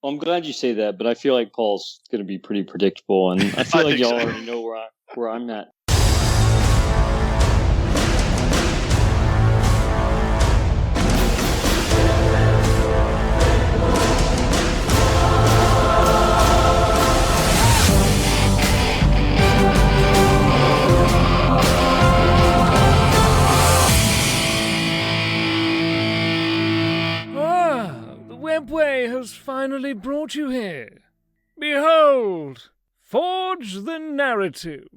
I'm glad you say that, but I feel like Paul's going to be pretty predictable, and I feel like y'all already know where I'm at. Webway has finally brought you here. Behold, Forge the Narrative.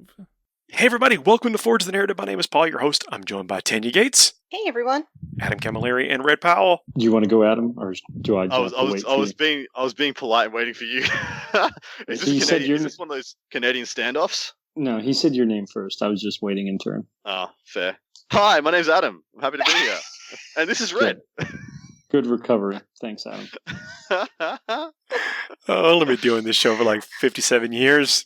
Hey everybody, welcome to Forge the Narrative. My name is Paul, your host. I'm joined by Tanya Gates. Hey everyone. Adam Camilleri and Red Powell. Do you want to go, Adam, or do I? I was being polite and waiting for you. Is this one of those Canadian standoffs? No, he said your name first. I was just waiting in turn. Oh, fair. Hi, my name's Adam. I'm happy to be here. And this is Red. Good recovery. Thanks, Adam. I've only been doing this show for like 57 years.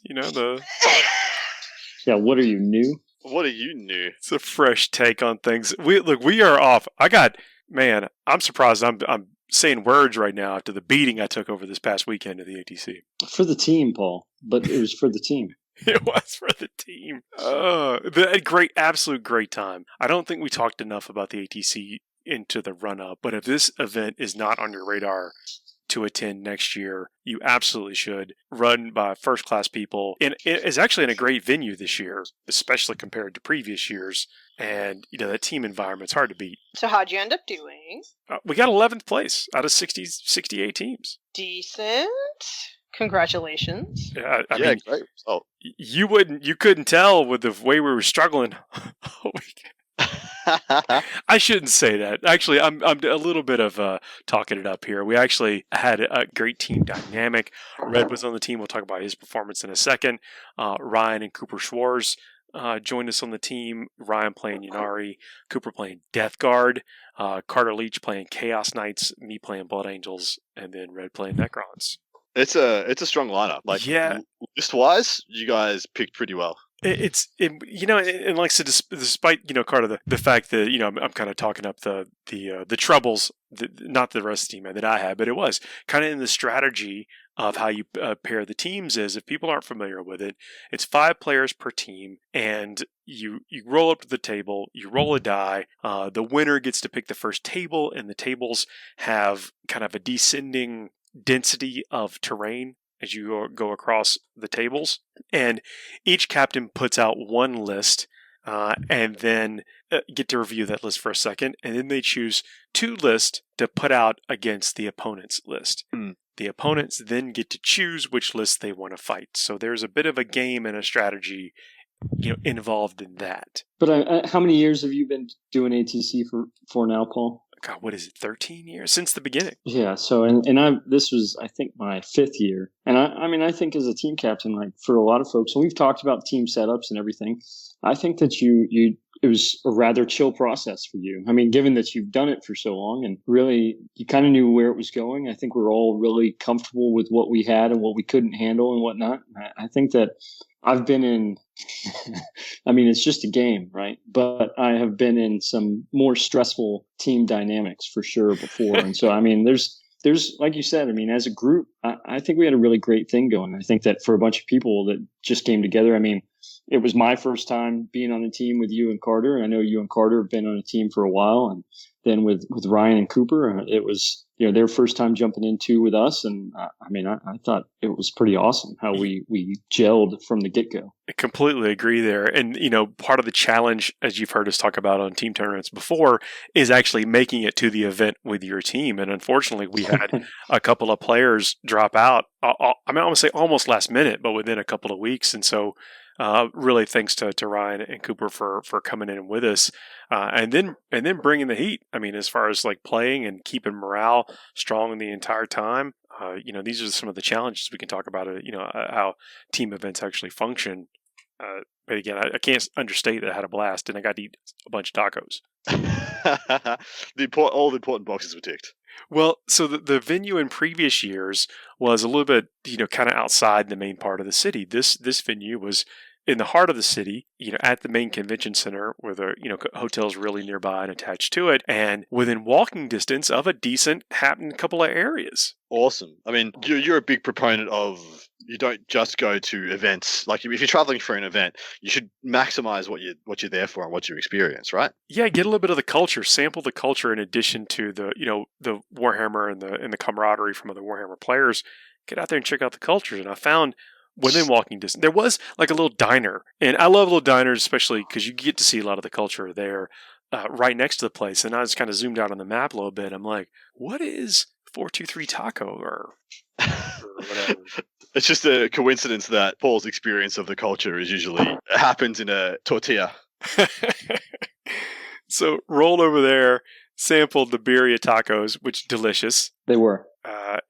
Yeah, what are you, new? What are you, new? It's a fresh take on things. We are off. I'm surprised I'm saying words right now after the beating I took over this past weekend at the ATC. For the team, Paul. But it was for the team. It was for the team. Absolute great time. I don't think we talked enough about the ATC into the run-up, but if this event is not on your radar to attend next year, you absolutely should. Run by first-class people. And it is actually in a great venue this year, especially compared to previous years. And, that team environment's hard to beat. So how'd you end up doing? We got 11th place out of 68 teams. Decent. Congratulations. Yeah, I mean, great. Oh. You couldn't tell with the way we were struggling. I shouldn't say that. Actually, I'm a little bit of talking it up here. We actually had a great team dynamic. Red was on the team. We'll talk about his performance in a second. Ryan and Cooper Schwarz joined us on the team. Ryan playing Ynnari, Cooper playing Death Guard, Carter Leach playing Chaos Knights, me playing Blood Angels, and then Red playing Necrons. It's a strong lineup. List-wise, you guys picked pretty well. And like I said, despite Carter, the fact that I'm kind of talking up the troubles, not the rest of the team that I had, but it was kind of in the strategy of how you pair the teams. Is if people aren't familiar with it, it's 5 players per team, and you roll up to the table, you roll a die. The winner gets to pick the first table, and the tables have kind of a descending density of terrain as you go across the tables, and each captain puts out one list, and then get to review that list for a second, and then they choose 2 lists to put out against the opponent's list. The opponents then get to choose which list they want to fight. So there's a bit of a game and a strategy, involved in that. But how many years have you been doing ATC for now, Paul? God, what is it? 13 years since the beginning. Yeah. So, this was, I think, my 5th year. And I think as a team captain, like for a lot of folks, and we've talked about team setups and everything, I think that it was a rather chill process for you. I mean, given that you've done it for so long and really you kind of knew where it was going. I think we're all really comfortable with what we had and what we couldn't handle and whatnot. I think that I've been in, it's just a game, right? But I have been in some more stressful team dynamics for sure before. And so, there's, like you said, as a group, I think we had a really great thing going. I think that for a bunch of people that just came together, it was my first time being on the team with you and Carter. And I know you and Carter have been on a team for a while. And then with Ryan and Cooper, it was, their first time jumping into with us. And I thought it was pretty awesome how we gelled from the get-go. I completely agree there. And, part of the challenge, as you've heard us talk about on team tournaments before, is actually making it to the event with your team. And unfortunately, we had a couple of players drop out. I want to say almost last minute, but within a couple of weeks. And so really thanks to Ryan and Cooper for coming in with us, and then bringing the heat. As far as like playing and keeping morale strong the entire time. These are some of the challenges we can talk about. How team events actually function. But again, I can't understate that I had a blast, and I got to eat a bunch of tacos. All the important boxes were ticked. Well, so the venue in previous years was a little bit, kind of outside the main part of the city. This venue was in the heart of the city, at the main convention center where the, hotel's really nearby and attached to it, and within walking distance of a decent happening couple of areas. Awesome. I mean, you're a big proponent of, you don't just go to events. Like, if you're traveling for an event, you should maximize what you're there for and what you experience, right? Yeah, get a little bit of the culture, sample the culture in addition to the, the Warhammer and the camaraderie from other Warhammer players. Get out there and check out the cultures. And I found within walking distance, there was like a little diner. And I love little diners, especially because you get to see a lot of the culture there right next to the place. And I just kind of zoomed out on the map a little bit. I'm like, what is 423 Taco or whatever? It's just a coincidence that Paul's experience of the culture is usually happens in a tortilla. So rolled over there, sampled the birria tacos, which delicious. They were.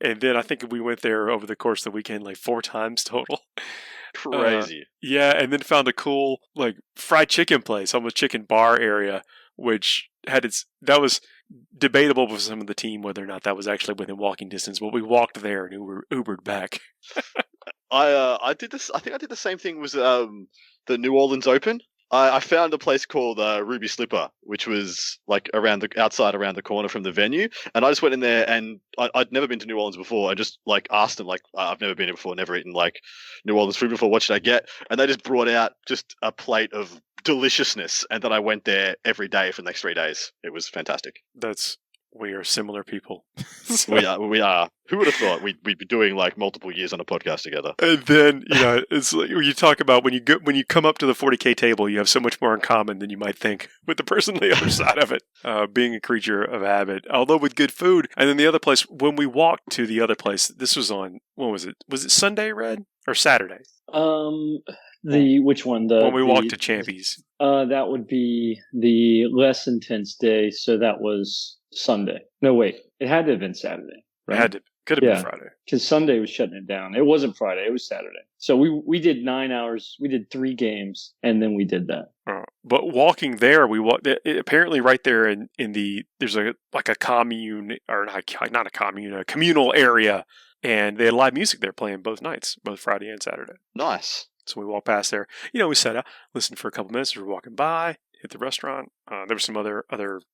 And then I think we went there over the course of the weekend like 4 times total. Crazy. Yeah, and then found a cool like fried chicken place, almost chicken bar area, which had that was debatable with some of the team whether or not that was actually within walking distance, but we walked there and Ubered back. I did this. I think I did the same thing with the New Orleans Open. I found a place called Ruby Slipper, which was like around the corner from the venue, and I just went in there, and I'd never been to New Orleans before. I just like asked them, like, I've never been here before, never eaten like New Orleans food before. What should I get? And they just brought out just a plate of deliciousness, and then I went there every day for the next 3 days. It was fantastic. We are similar people. We are. Who would have thought we'd be doing like multiple years on a podcast together? And then, it's like when you talk about when you come up to the 40k table, you have so much more in common than you might think with the person on the other side of it. Being a creature of habit, although with good food. And then the other place, when we walked to the other place, this was on, when was it? Was it Sunday, Red? Or Saturday? Which one? When we walked to Champies. That would be the less intense day. So that was Sunday. No, wait. It had to have been Saturday. Right? Could have been Friday. Because Sunday was shutting it down. It wasn't Friday. It was Saturday. So we did 9 hours. We did 3 games, and then we did that. But walking there, we walked. Apparently, right there in there's a commune, or not a commune, a communal area, and they had live music there playing both nights, both Friday and Saturday. Nice. So we walked past there. We sat up, listened for a couple minutes. We were walking by, hit the restaurant. There were some other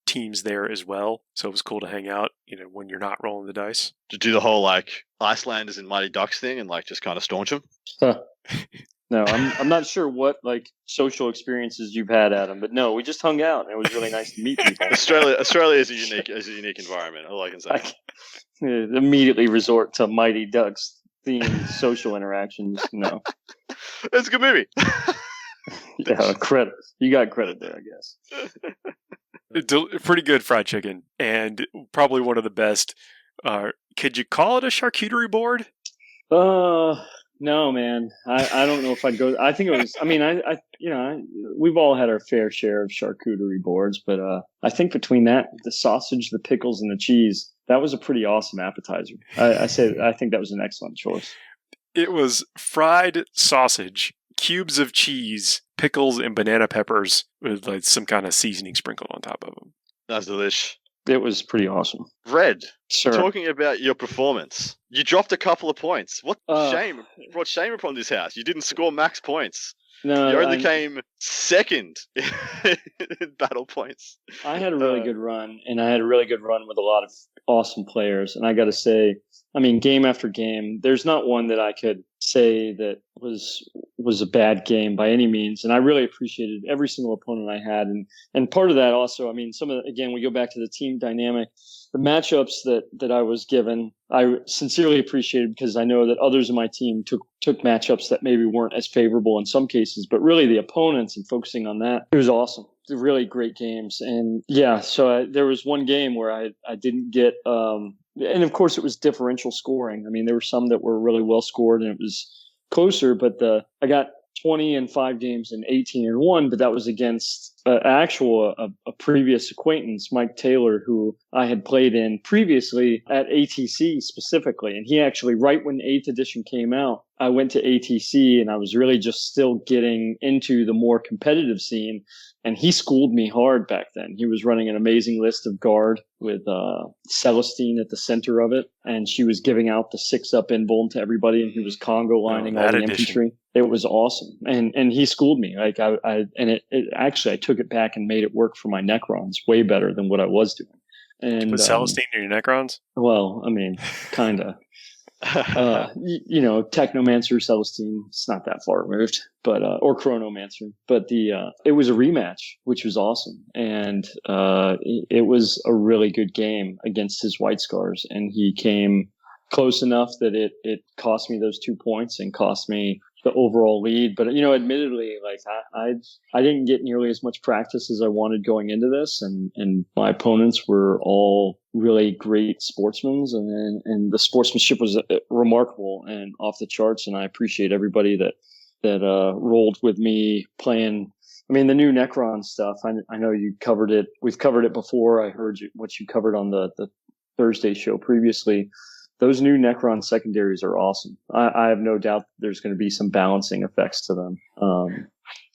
teams there as well. So it was cool to hang out, when you're not rolling the dice. To do the whole like Icelanders and Mighty Ducks thing and like just kind of staunch them. No, I'm not sure what like social experiences you've had, Adam, but no, we just hung out and it was really nice to meet people. Australia is a unique environment. All I can say. I immediately resort to Mighty Ducks themed social interactions. No, it's a good movie. Yeah, credit. You got credit there, I guess. Pretty good fried chicken, and probably one of the best. Could you call it a charcuterie board? No, man. I don't know if I'd go. I think it was. I mean, we've all had our fair share of charcuterie boards, but I think between that, the sausage, the pickles, and the cheese, that was a pretty awesome appetizer. I think that was an excellent choice. It was fried sausage, cubes of cheese, pickles, and banana peppers with like some kind of seasoning sprinkled on top of them. That's delish. It was pretty awesome. Red, sir. Talking about your performance, you dropped a couple of points. What shame? Brought shame upon this house. You didn't score max points. No, you only came second in battle points. I had a really good run, and I had a really good run with a lot of awesome players. And I got to say, I mean, game after game, there's not one that I could say that was a bad game by any means. And I really appreciated every single opponent I had. And part of that also, I mean, again, we go back to the team dynamic. The matchups that I was given, I sincerely appreciated, because I know that others in my team took matchups that maybe weren't as favorable in some cases, but really the opponents and focusing on that, it was awesome. Really great games. And yeah, so there was one game where I didn't get, and of course it was differential scoring. I mean, there were some that were really well scored and it was closer, but I got 20 in 5 games and 18 in 1, but that was against a previous acquaintance, Mike Taylor, who I had played in previously at ATC specifically. And he actually, right when 8th edition came out, I went to ATC and I was really just still getting into the more competitive scene. And he schooled me hard back then. He was running an amazing list of guard with Celestine at the center of it. And she was giving out the 6-up invuln to everybody. And he was Congo lining all the infantry. It was awesome. And he schooled me. Like actually, I took it back and made it work for my Necrons way better than what I was doing. And with Celestine in your Necrons? Well, I mean, kind of. Technomancer, Celestine, it's not that far removed, but or Chronomancer, but it was a rematch, which was awesome, and it was a really good game against his White Scars, and he came close enough that it cost me those 2 points and cost me the overall lead. But admittedly, like I didn't get nearly as much practice as I wanted going into this, and my opponents were all really great sportsmen, and the sportsmanship was remarkable and off the charts. And I appreciate everybody that rolled with me playing. I mean, the new Necron stuff. I know you covered it. We've covered it before. I heard what you covered on the Thursday show previously. Those new Necron secondaries are awesome. I have no doubt there's going to be some balancing effects to them,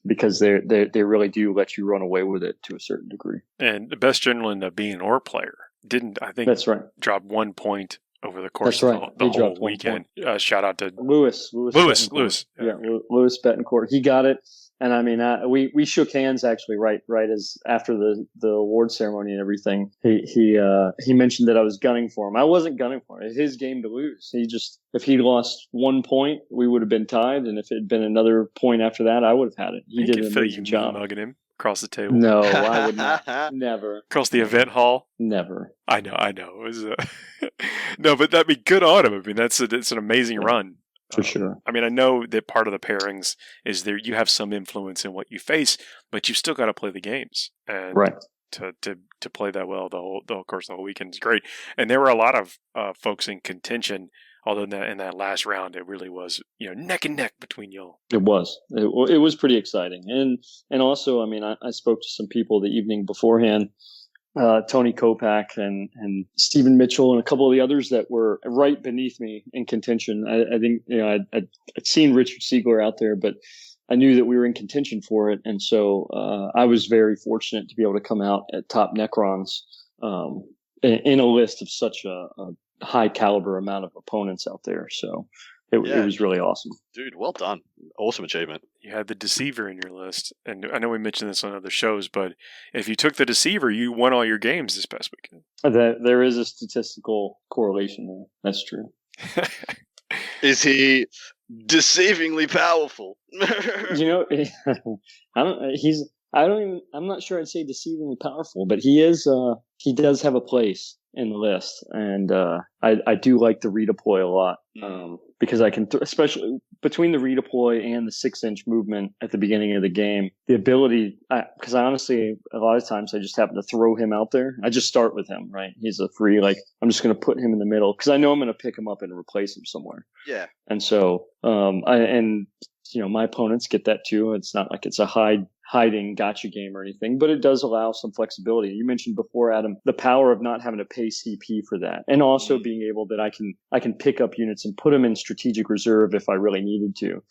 because they really do let you run away with it to a certain degree. And the best general ended up being an Or player. Didn't, I think, that's right, drop 1 point over the course of the whole weekend. Shout out to Lewis. Yeah, Lewis Betancourt. He got it. And I mean, we shook hands actually right as after the award ceremony and everything. He mentioned that I was gunning for him. I wasn't gunning for him. It's his game to lose. If he lost 1 point, we would have been tied, and if it had been another point after that, I would have had it. He did an amazing job. Mugging him across the table. No, I would not. Never. Across the event hall. Never. I know. It was no, but that'd be good on him. I mean, it's an amazing run. For sure. I mean, I know that part of the pairings is there. You have some influence in what you face, but you still got to play the games, and right. To play that well, the whole weekend is great. And there were a lot of folks in contention. Although in that last round, it really was neck and neck between y'all. It was. It was pretty exciting, and also, I mean, I spoke to some people the evening beforehand. Tony Kopak and Stephen Mitchell and a couple of the others that were right beneath me in contention. I think, I'd seen Richard Siegler out there, but I knew that we were in contention for it. And so, I was very fortunate to be able to come out at top Necrons, in a list of such a high caliber amount of opponents out there. So it was really awesome. Dude, well done. Awesome achievement. You had the Deceiver in your list. And I know we mentioned this on other shows, but if you took the Deceiver, you won all your games this past weekend. There is a statistical correlation there. That's true. Is he deceivingly powerful? I'm not sure I'd say deceivingly powerful, but he does have a place in the list. And, I do like the redeploy a lot, because I can, especially between the redeploy and the 6-inch movement at the beginning of the game, the ability, because I honestly, a lot of times I just happen to throw him out there. I just start with him, right? He's a free, I'm just going to put him in the middle because I know I'm going to pick him up and replace him somewhere. Yeah. And so, my opponents get that too. It's not like it's a hiding gotcha game or anything, but it does allow some flexibility. You mentioned before, Adam, the power of not having to pay CP for that, and also being able that I can pick up units and put them in strategic reserve if I really needed to.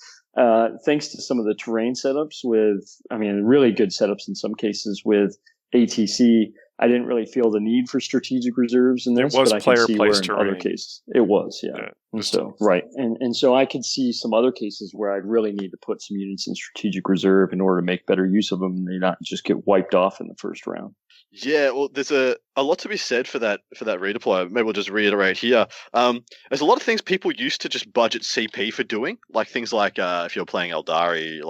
Thanks to some of the terrain setups really good setups in some cases with ATC. I didn't really feel the need for strategic reserves in this, but I can see where in other cases it was, yeah. And so, right. And so I could see some other cases where I'd really need to put some units in strategic reserve in order to make better use of them and they not just get wiped off in the first round. Yeah, well, there's a lot to be said for that redeploy. Maybe we'll just reiterate here. There's a lot of things people used to just budget CP for doing, like things like if you're playing Eldari,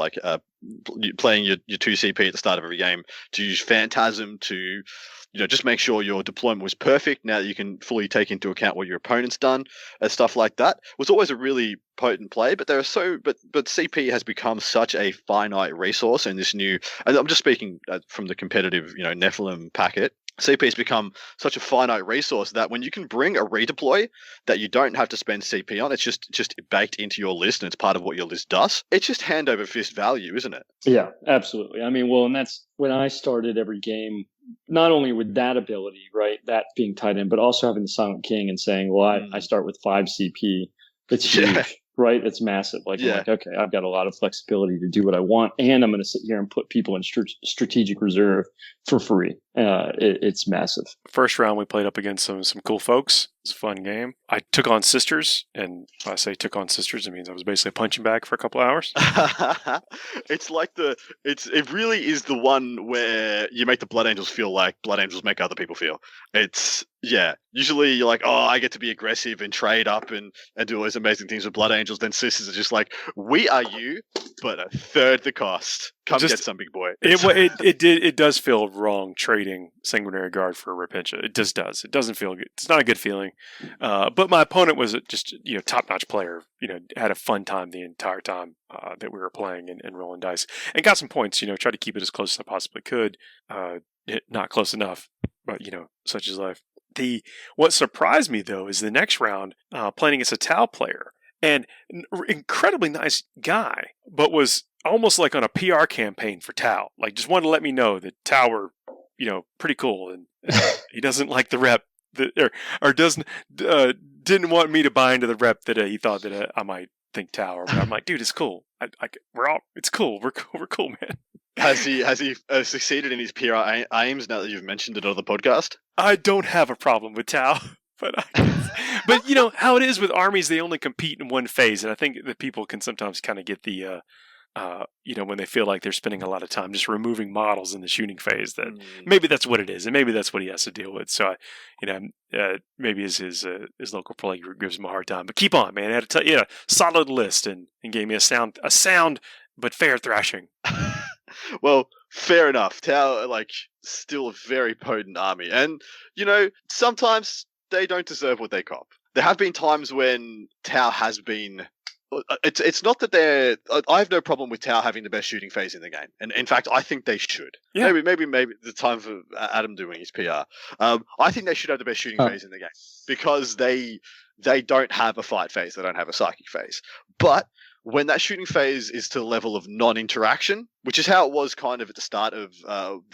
playing your 2 CP at the start of every game, to use Phantasm to just make sure your deployment was perfect. Now that you can fully take into account what your opponent's done and stuff like that, was always a really potent play. But but CP has become such a finite resource in this new. And I'm just speaking from the competitive Nephilim packet. CP has become such a finite resource that when you can bring a redeploy that you don't have to spend CP on, it's just baked into your list and it's part of what your list does. It's just hand over fist value, isn't it? Yeah, absolutely. I mean, well, and that's when I started every game, not only with that ability, right, that being tied in, but also having the Silent King and saying, well, I start with 5 CP. It's huge, right? It's massive. Like, I'm like, okay, I've got a lot of flexibility to do what I want, and I'm going to sit here and put people in strategic reserve for free. It's massive. First round, we played up against some cool folks. It was a fun game. I took on Sisters, and when I say took on Sisters, it means I was basically a punching bag for a couple hours. It's like it really is the one where you make the Blood Angels feel like Blood Angels make other people feel. Usually you're like, oh, I get to be aggressive and trade up and do all these amazing things with Blood Angels. Then Sisters are just like, we are you, but a third the cost. Come get some, big boy. It does feel wrong trading Sanguinary Guard for Repentia. It just does. It doesn't feel good. It's not a good feeling. But my opponent was just top-notch player. Had a fun time the entire time that we were playing and rolling dice, and got some points. Tried to keep it as close as I possibly could. Not close enough, but such is life. What surprised me though is the next round playing against a Tau player, and incredibly nice guy, but was almost like on a PR campaign for Tau. Like, just wanted to let me know that Tau were, pretty cool, and he doesn't like the rep or doesn't didn't want me to buy into the rep that he thought that I might think Tau. Or I'm like, dude, it's cool. It's cool. We're cool, man. Has he succeeded in his PR aims now that you've mentioned it on the podcast? I don't have a problem with Tau, but how it is with armies, they only compete in one phase, and I think that people can sometimes kind of get the when they feel like they're spending a lot of time just removing models in the shooting phase, that maybe that's what it is, and maybe that's what he has to deal with. So, maybe his local play group gives him a hard time. But keep on, man. I had to tell you, a solid list, and gave me a sound but fair thrashing. Well, fair enough. Tau, still a very potent army. And, sometimes they don't deserve what they cop. There have been times when Tau has been... It's not that I have no problem with Tau having the best shooting phase in the game. And, in fact, I think they should. Yeah. Maybe the time for Adam doing his PR. I think they should have the best shooting phase in the game. Because they don't have a fight phase. They don't have a psychic phase. But... when that shooting phase is to the level of non-interaction, which is how it was kind of at the start of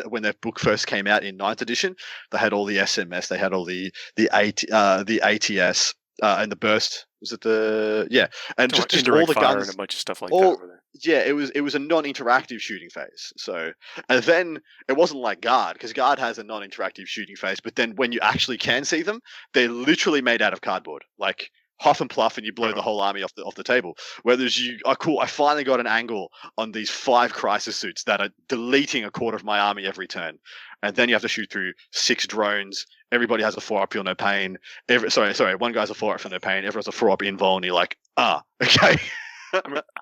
when their book first came out in 9th edition, they had all the SMS, they had all the ATS and the burst. Was it and just all the guns and a bunch of stuff like that over there. Yeah, it was a non-interactive shooting phase. So, and then it wasn't like Guard, because Guard has a non-interactive shooting phase, but then when you actually can see them, they're literally made out of cardboard, like. Huff and pluff, and you blow the whole army off the table. Whereas cool, I finally got an angle on these 5 crisis suits that are deleting a quarter of my army every turn. And then you have to shoot through 6 drones. Everybody has a 4-up, feel no pain. One guy's a 4-up, feel no pain. Everyone's a 4-up invul, and you're like, okay.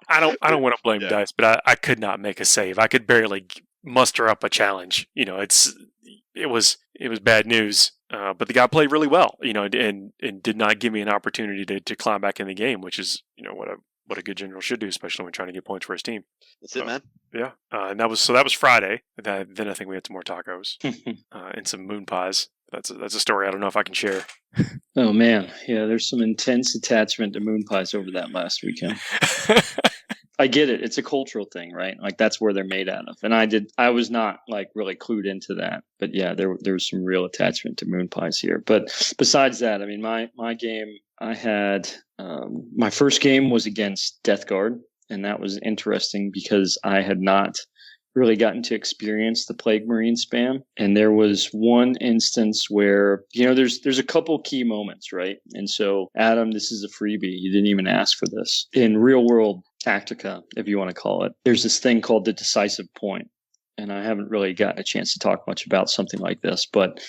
I don't want to blame dice, but I could not make a save. I could barely muster up a challenge. It was bad news. But the guy played really well, and did not give me an opportunity to climb back in the game, which is, what a good general should do, especially when trying to get points for his team. That's it, man. Yeah. And that was Friday. Then I think we had some more tacos and some moon pies. That's a story I don't know if I can share. Oh man, yeah. There's some intense attachment to moon pies over that last weekend. I get it. It's a cultural thing, right? Like, that's where they're made out of. And I was not really clued into that, but yeah, there was some real attachment to moon pies here. But besides that, I mean, my game, I had, my first game was against Death Guard, and that was interesting because I had not really gotten to experience the Plague Marine spam. And there was one instance where, there's a couple key moments, right? And so, Adam, this is a freebie. You didn't even ask for this. In real world Tactica, if you want to call it, there's this thing called the decisive point. And I haven't really gotten a chance to talk much about something like this, but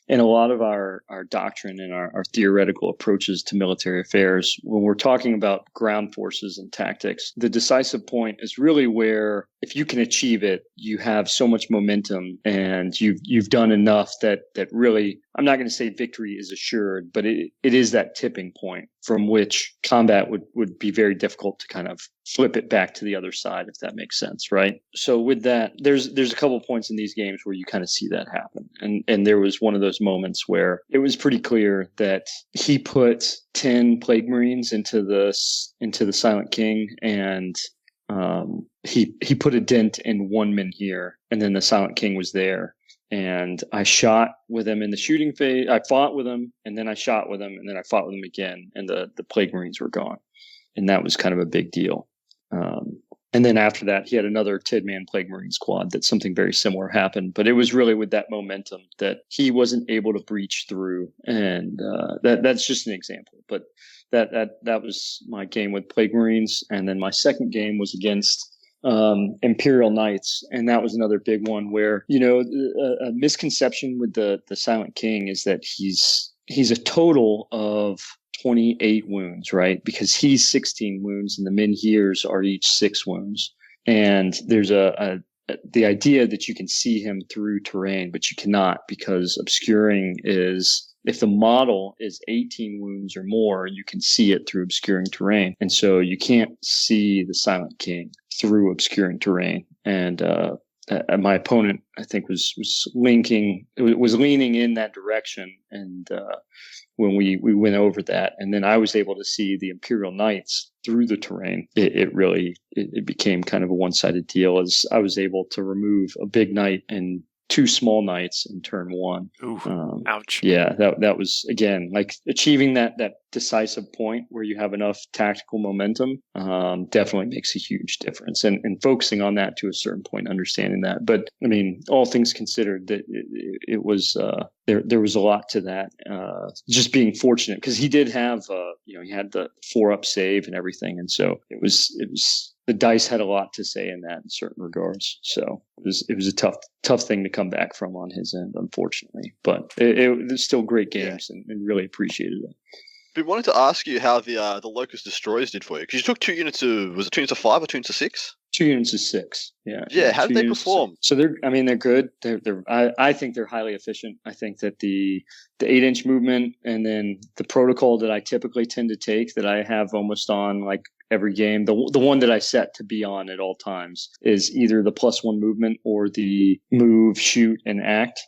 in a lot of our doctrine and our theoretical approaches to military affairs, when we're talking about ground forces and tactics, the decisive point is really where if you can achieve it, you have so much momentum, and you've done enough that really, I'm not going to say victory is assured, but it is that tipping point from which combat would be very difficult to kind of flip it back to the other side, if that makes sense, right? So with that, there's a couple of points in these games where you kind of see that happen, and there was one of those moments where it was pretty clear that he put 10 Plague Marines into the Silent King, and he put a dent in one Menhir, and then the Silent King was there. And I shot with him in the shooting phase. I fought with him, and then I shot with him, and then I fought with him again, and the Plague Marines were gone. And that was kind of a big deal. And then after that, he had another Tidman Plague Marine squad that something very similar happened. But it was really with that momentum that he wasn't able to breach through. And that's just an example. But that was my game with Plague Marines. And then my second game was against Imperial Knights, and that was another big one where, a misconception with the Silent King is that he's a total of 28 wounds, right? Because he's 16 wounds and the Menhirs are each 6 wounds. And there's the idea that you can see him through terrain, but you cannot, because obscuring is, if the model is 18 wounds or more, you can see it through obscuring terrain. And so you can't see the Silent King through obscuring terrain. And my opponent, I think, was leaning in that direction. And when we went over that, and then I was able to see the Imperial Knights through the terrain, it really became kind of a one-sided deal, as I was able to remove a big knight and 2 small knights in turn 1. Ooh, ouch. Yeah, that was, again, like achieving that decisive point where you have enough tactical momentum definitely makes a huge difference. And focusing on that to a certain point, understanding that. But I mean, all things considered, that it was there was a lot to that. Just being fortunate, because he did have he had the 4-up save and everything, and so it was. The dice had a lot to say in that in certain regards. So it was a tough thing to come back from on his end, unfortunately. But it was still great games, and really appreciated it. Been wanting to ask you how the Locust Destroyers did for you, because you took 2 units of, was it 2 units of 5 or 2 units of 6? 2 units of 6. Yeah. Yeah. How did they perform? So they're good. I think they're highly efficient. I think that the 8-inch movement, and then the protocol that I typically tend to take, that I have almost on like every game, the one that I set to be on at all times, is either the +1 movement or the move, shoot, and act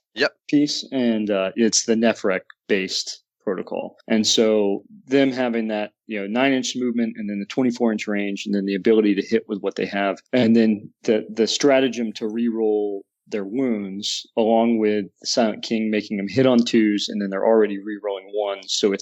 piece. And it's the Nephrak based protocol. And so them having that 9-inch movement, and then the 24-inch range, and then the ability to hit with what they have, and then the stratagem to reroll their wounds, along with the Silent King making them hit on 2s, and then they're already re-rolling 1s. So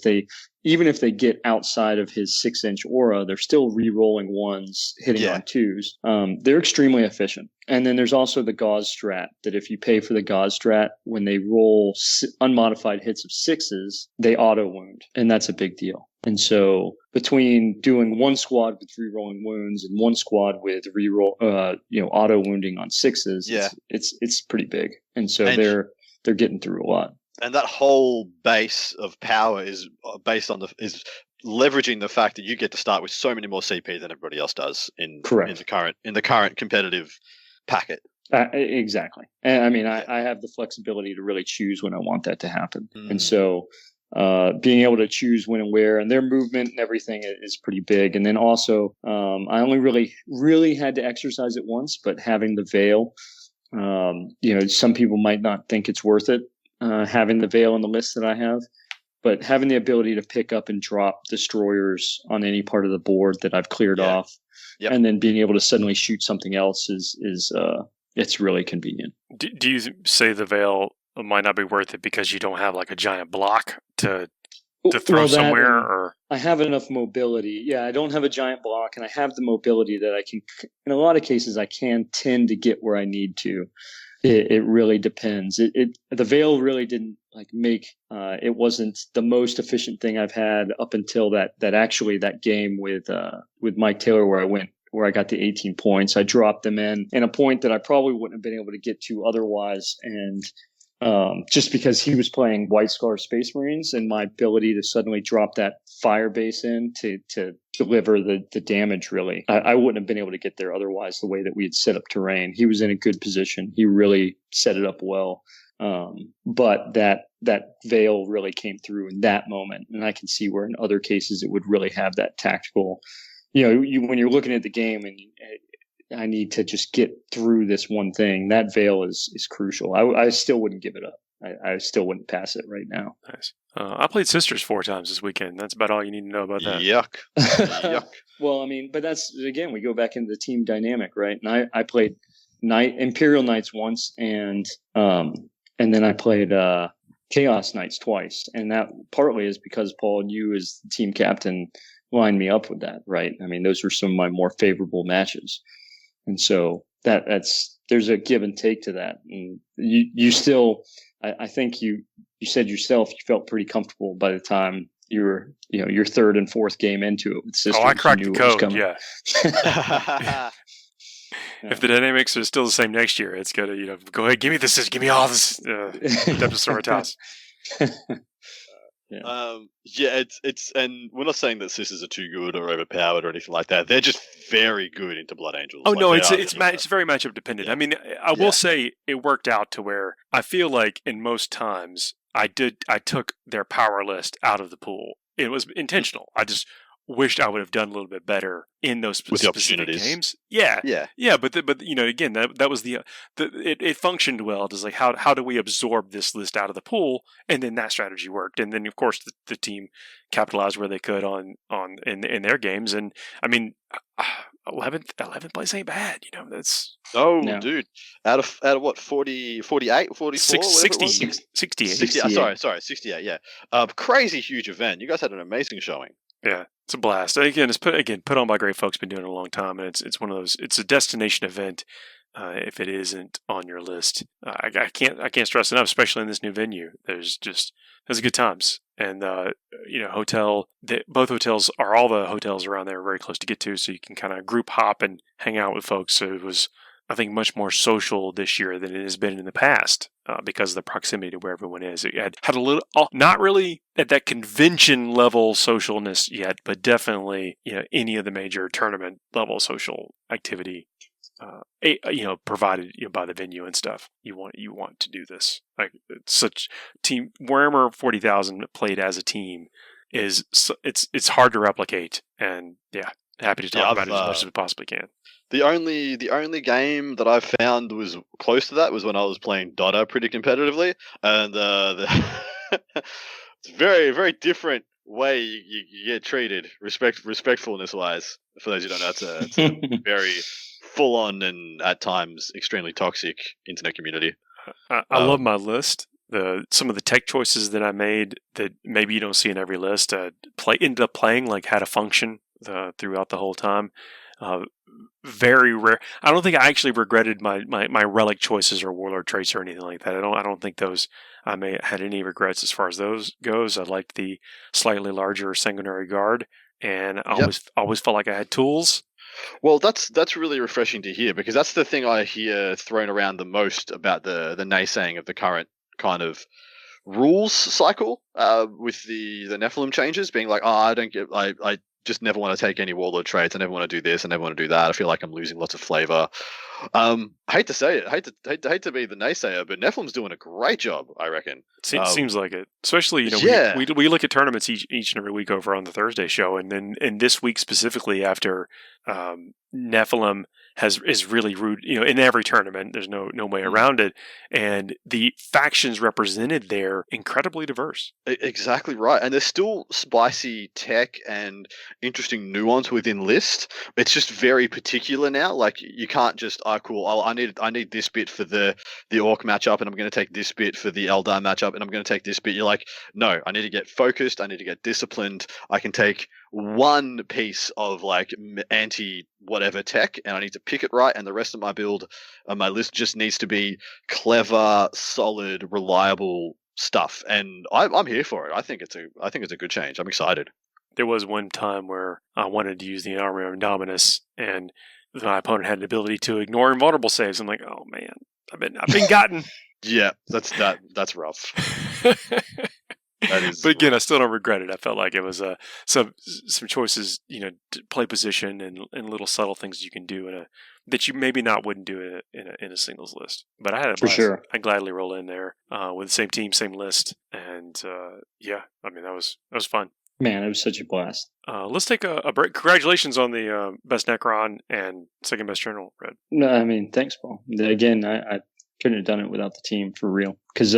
even if they get outside of his 6-inch aura, they're still re-rolling 1s, hitting on 2s. They're extremely efficient. And then there's also the Gauze strat, that if you pay for the Gauze strat, when they roll unmodified hits of 6s, they auto wound, and that's a big deal. And so between doing 1 squad with re-rolling wounds and 1 squad with re-roll, auto wounding on 6s, it's pretty big. And so they're getting through a lot. And that whole base of power is based on is leveraging the fact that you get to start with so many more CP than everybody else does in the current competitive packet. Exactly. And I mean, I have the flexibility to really choose when I want that to happen. And so being able to choose when and where, and their movement and everything is pretty big. And then also, I only really had to exercise it once, but having the veil, some people might not think it's worth it, having the veil in the list that I have, but having the ability to pick up and drop destroyers on any part of the board that I've cleared off, and then being able to suddenly shoot something else is it's really convenient. Do you say the veil might not be worth it because you don't have like a giant block to throw somewhere? Or I have enough mobility. Yeah, I don't have a giant block, and I have the mobility that I can, in a lot of cases, I can tend to get where I need to. It really depends. The veil really didn't make it wasn't the most efficient thing I've had up until that game with Mike Taylor, where I got the 18 points. I dropped them in a point that I probably wouldn't have been able to get to otherwise, and just because he was playing White Scar Space Marines, and my ability to suddenly drop that fire base in to deliver the damage, really, I wouldn't have been able to get there otherwise. The way that we had set up terrain, he was in a good position. He really set it up well. But that veil really came through in that moment, and I can see where in other cases it would really have that tactical. When you're looking at the game and I need to just get through this one thing, that veil is crucial. I still wouldn't give it up. I still wouldn't pass it right now. Nice. I played Sisters 4 times this weekend. That's about all you need to know about that. Yuck. Yuck. Well, I mean, but that's, again, we go back into the team dynamic, right? And I played Imperial Knights once, and then I played Chaos Knights twice. And that partly is because, Paul, you as the team captain lined me up with that, right? I mean, those were some of my more favorable matches. And so there's a give and take to that. And you still, I think you said yourself, you felt pretty comfortable by the time you were, your third and fourth game into it with Sisters. Oh, I cracked the code. Yeah. Yeah. If the dynamics are still the same next year, it's going to, go ahead, give me this, give me all this, Sororitas. It's and we're not saying that sisters are too good or overpowered or anything like that. They're just very good into Blood Angels. Oh no, it's very matchup dependent. Yeah. I mean, I will say it worked out to where I feel like in most times I took their power list out of the pool. It was intentional. I just wished I would have done a little bit better in those specific games. Yeah. But again, that was it functioned well. It's like how do we absorb this list out of the pool, and then that strategy worked, and then of course the team capitalized where they could on in their games, and I mean, 11th place ain't bad. That's dude, out of what 40, 48, 44, 68. 68. Sorry, 68. Yeah, crazy huge event. You guys had an amazing showing. Yeah, it's a blast. Again, it's put on by great folks. Been doing it a long time, and it's one of those. It's a destination event. If it isn't on your list, I can't stress enough. Especially in this new venue, there's good times, and both hotels are all the hotels around there are very close to get to, so you can kind of group hop and hang out with folks. So it was, I think, much more social this year than it has been in the past because of the proximity to where everyone is. It had a little, not really at that convention level socialness yet, but definitely any of the major tournament level social activity, provided by the venue and stuff. You want to do this. Like it's such team Warhammer 40,000 played as a team it's hard to replicate, and happy to talk about it as much as we possibly can. The only game that I found was close to that was when I was playing Dota pretty competitively, and it's very, very different way you get treated, respectfulness wise. For those who don't know, it's a very full on and at times extremely toxic internet community. I love my list. Some of the tech choices that I made that maybe you don't see in every list ended up playing, like had a function throughout the whole time. Very rare. I don't think I actually regretted my relic choices or warlord traits or anything like that. I don't think those I may had any regrets as far as those goes. I liked the slightly larger sanguinary guard, and I always felt like I had tools. Well, that's really refreshing to hear, because that's the thing I hear thrown around the most about the naysaying of the current kind of rules cycle with the Nephilim changes, being like, I just never want to take any warlord traits. I never want to do this. I never want to do that. I feel like I'm losing lots of flavor. Hate to say it. Hate to be the naysayer, but Nephilim's doing a great job, I reckon. Seems like it. Especially, we look at tournaments each and every week over on the Thursday show, and then this week specifically after Nephilim is really rude. In every tournament, there's no way around it, and the factions represented there incredibly diverse. Exactly right, and there's still spicy tech and interesting nuance within list. It's just very particular now. Like you can't just I need this bit for the orc matchup, and I'm going to take this bit for the Eldar matchup, and I'm going to take this bit. You're like, no, I need to get focused. I need to get disciplined. I can take one piece of like anti whatever tech, and I need to pick it right, and the rest of my build, my list just needs to be clever, solid, reliable stuff, and I'm here for it. I think it's a good change. I'm excited. There was one time where I wanted to use the Army of Indominus, and my opponent had an ability to ignore invulnerable saves. I'm like, oh man, I've been gotten. Yeah, that's rough. That is. But again, I still don't regret it. I felt like it was some choices, to play position and little subtle things you can do that you maybe not wouldn't do in a singles list. But I had a For blast. sure. I gladly roll in there with the same team, same list, and that was fun. Man, it was such a blast. Let's take a break. Congratulations on the best Necron and second best General, Red. No, I mean, thanks, Paul. Again, I couldn't have done it without the team for real. Because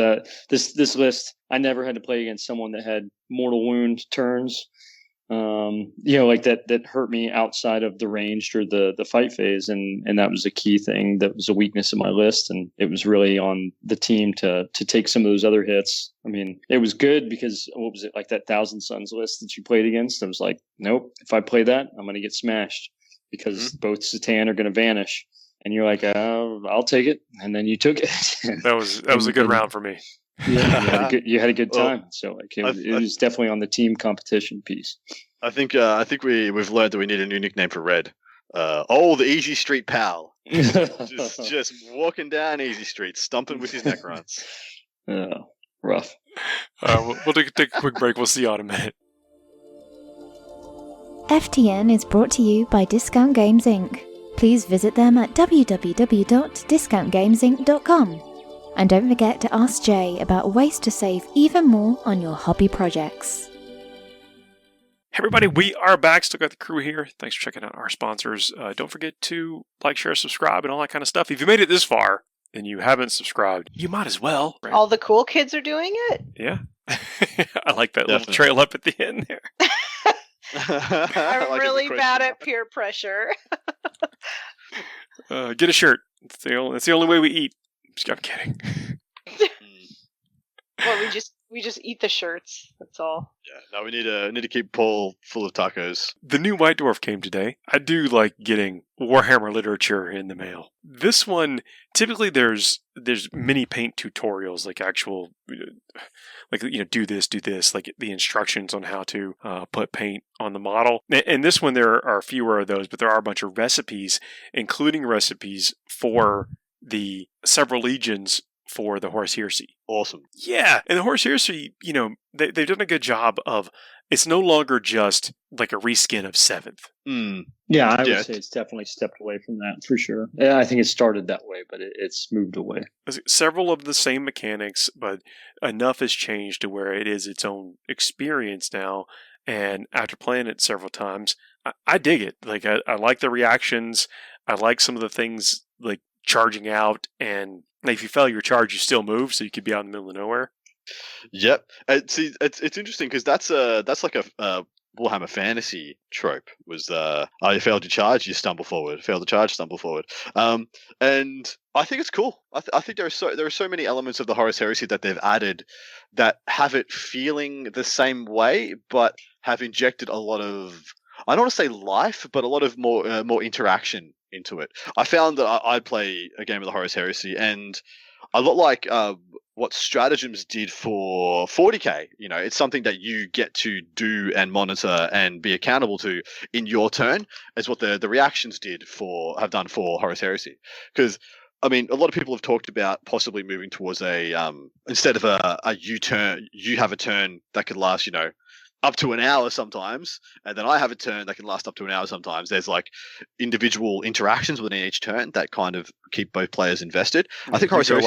this list, I never had to play against someone that had mortal wound turns. Like that hurt me outside of the ranged or the fight phase, and that was a key thing. That was a weakness in my list, and it was really on the team to take some of those other hits. I mean, it was good because what was it, like that Thousand Suns list that you played against? I was like, nope, if I play that, I'm going to get smashed because both Satan are going to vanish. And you're like, I'll take it, and then you took it. That was a good round for me. Yeah, you had a good time. So like it was definitely on the team competition piece. I think we've learned that we need a new nickname for Red. The Easy Street Pal. just walking down Easy Street, stomping with his Necrons. Rough. We'll take a quick break. We'll see you in a minute. FTN is brought to you by Discount Games Inc. Please visit them at www.discountgamesinc.com. And don't forget to ask Jay about ways to save even more on your hobby projects. Hey everybody, we are back. Still got the crew here. Thanks for checking out our sponsors. Don't forget to like, share, subscribe, and all that kind of stuff. If you made it this far and you haven't subscribed, you might as well. Right? All the cool kids are doing it? Yeah. I like that little trail up at the end there. I'm really bad at peer pressure. Get a shirt. That's the only way we eat. I'm kidding. Well, we just eat the shirts. That's all. Yeah. No, we need to keep Paul full of tacos. The new White Dwarf came today. I do like getting Warhammer literature in the mail. This one, typically there's mini paint tutorials, like actual, do this, like the instructions on how to put paint on the model. And this one, there are fewer of those, but there are a bunch of recipes, including recipes for the several legions for the Horus Heresy. Awesome. Yeah, and the Horus Heresy, they've done a good job of, it's no longer just like a reskin of 7th. Yeah, I would say it's definitely stepped away from that for sure. Yeah, I think it started that way, but it's moved away. Several of the same mechanics, but enough has changed to where it is its own experience now. And after playing it several times, I dig it. Like I like the reactions. I like some of the things like charging out, and if you fail your charge, you still move, so you could be out in the middle of nowhere. Yep. See, it's interesting because that's like a Warhammer Fantasy trope. Was you failed your charge, you stumble forward. Failed the charge, stumble forward. And I think it's cool. I think there are so many elements of the Horus Heresy that they've added that have it feeling the same way, but have injected a lot of, I don't want to say life, but a lot of more interaction into it. I found that I play a game of the Horus Heresy, and a lot like what Stratagems did for 40k. It's something that you get to do and monitor and be accountable to in your turn, is what the reactions have done for Horus Heresy. Because I mean, a lot of people have talked about possibly moving towards instead of a U-turn, you have a turn that could last, up to an hour sometimes, and then I have a turn that can last up to an hour sometimes. There's like individual interactions within each turn that kind of keep both players invested. I think Horus Heresy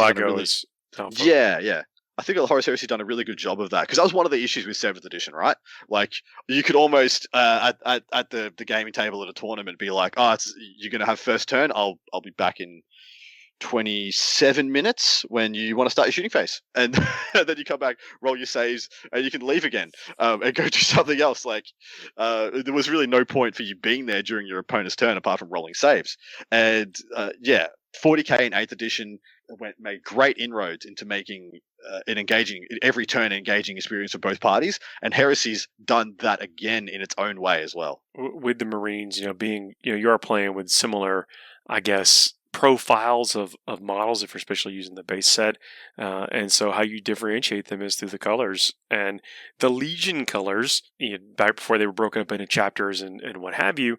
yeah. I think Horus Heresy has done a really good job of that, because that was one of the issues with 7th edition, right? Like, you could almost at the gaming table at a tournament be like, you're going to have first turn, I'll be back in 27 minutes when you want to start your shooting phase, and then you come back, roll your saves, and you can leave again and go do something else. Like there was really no point for you being there during your opponent's turn apart from rolling saves. And 40k in 8th edition made great inroads into making every turn engaging experience for both parties, and Heresy's done that again in its own way as well. With the Marines, you are playing with similar, I guess, profiles of models if you're especially using the base set, and so how you differentiate them is through the colors. And the Legion colors, back before they were broken up into chapters and what have you,